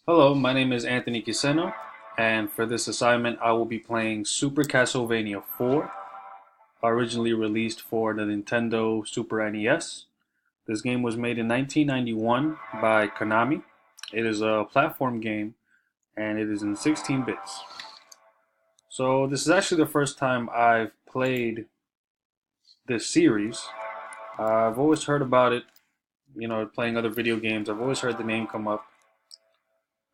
Hello, my name is Anthony Quiseno, and for this assignment, I will be playing Super Castlevania 4, originally released for the Nintendo Super NES. This game was made in 1991 by Konami. It is a platform game, and it is in 16 bits. So, this is actually the first time I've played this series. I've always heard about it, playing other video games. I've always heard the name come up,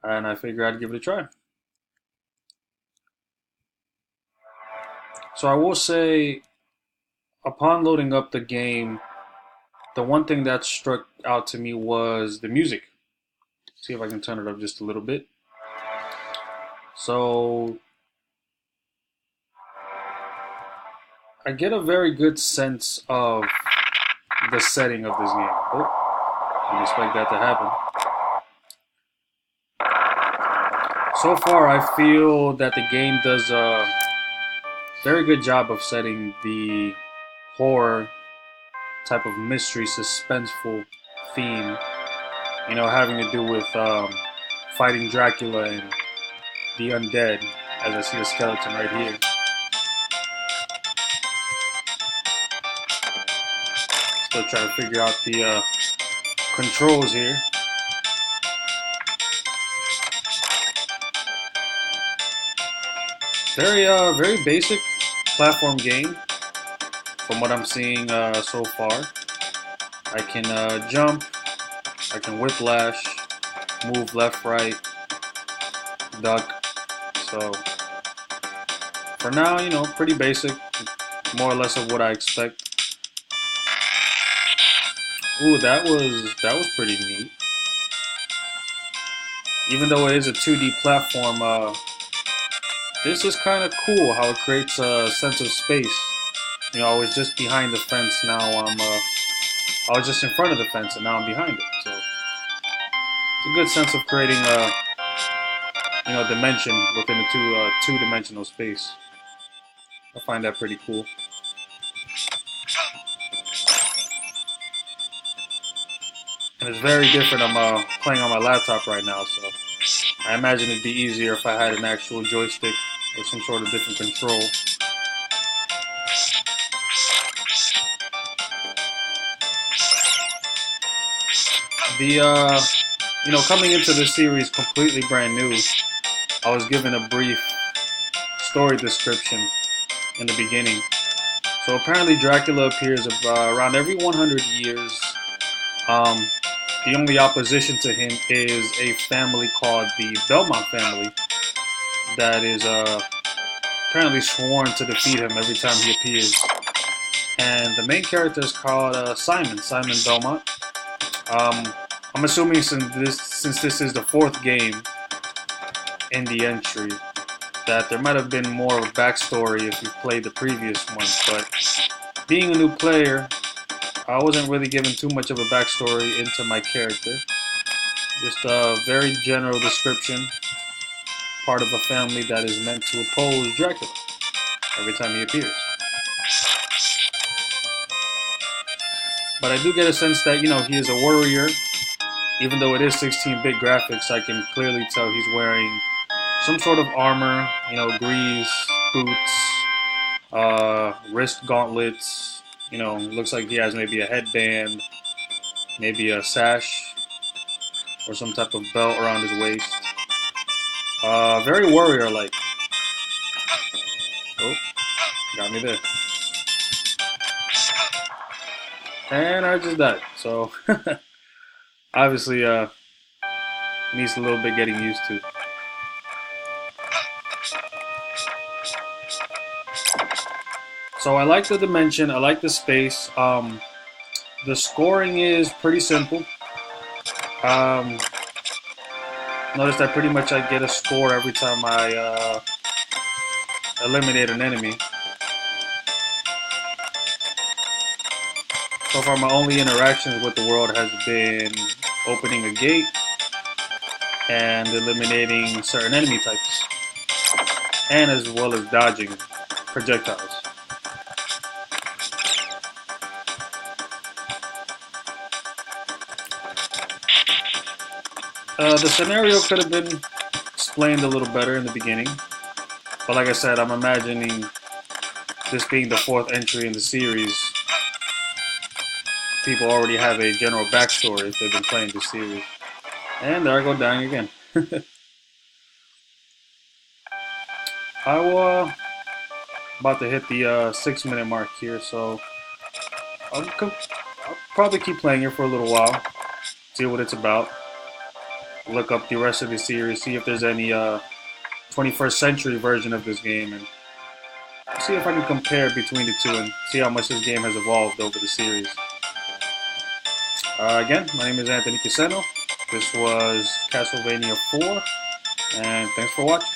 and I figured I'd give it a try. So I will say, upon loading up the game, the one thing that struck out to me was the music. See if I can turn it up just a little bit. So I get a very good sense of the setting of this game. Oh, didn't expect that to happen. So far, I feel that the game does a very good job of setting the horror type of mystery, suspenseful theme. Having to do with fighting Dracula and the undead, as I see the skeleton right here. Still trying to figure out the controls here. Very basic platform game from what I'm seeing so far. I can jump, I can whiplash, move left, right, duck. So for now, pretty basic, more or less of what I expect. Ooh, that was pretty neat. Even though it is a 2D platform, this is kind of cool how it creates a sense of space. I was just behind the fence. Now I was just in front of the fence, and now I'm behind it. So it's a good sense of creating a dimension within a two-dimensional space. I find that pretty cool. And it's very different. I'm playing on my laptop right now, so I imagine it'd be easier if I had an actual joystick or some sort of different control. Coming into this series completely brand new, I was given a brief story description in the beginning. So apparently Dracula appears around every 100 years. The only opposition to him is a family called the Belmont family that is apparently sworn to defeat him every time he appears. And the main character is called Simon Belmont. I'm assuming since this is the fourth game in the entry, that there might have been more of a backstory if you played the previous ones. But being a new player, I wasn't really given too much of a backstory into my character. Just a very general description. Part of a family that is meant to oppose Dracula every time he appears. But I do get a sense that, he is a warrior. Even though it is 16-bit graphics, I can clearly tell he's wearing some sort of armor, greaves, boots, wrist gauntlets. Looks like he has maybe a headband, maybe a sash, or some type of belt around his waist. Very warrior-like. Oh, got me there. And I just died, so obviously needs a little bit getting used to. So I like the dimension, I like the space. The scoring is pretty simple. Notice that pretty much I get a score every time I eliminate an enemy. So far my only interactions with the world has been opening a gate and eliminating certain enemy types, and as well as dodging projectiles. The scenario could have been explained a little better in the beginning, but like I said, I'm imagining this being the fourth entry in the series. People already have a general backstory if they've been playing this series. And there I go dying again. I will about to hit the 6 minute mark here, so I'll probably keep playing it for a little while, see what it's about, look up the rest of the series, see if there's any 21st century version of this game, and see if I can compare between the two and see how much this game has evolved over the series. Again, my name is Anthony Caseno. This was Castlevania 4, and thanks for watching.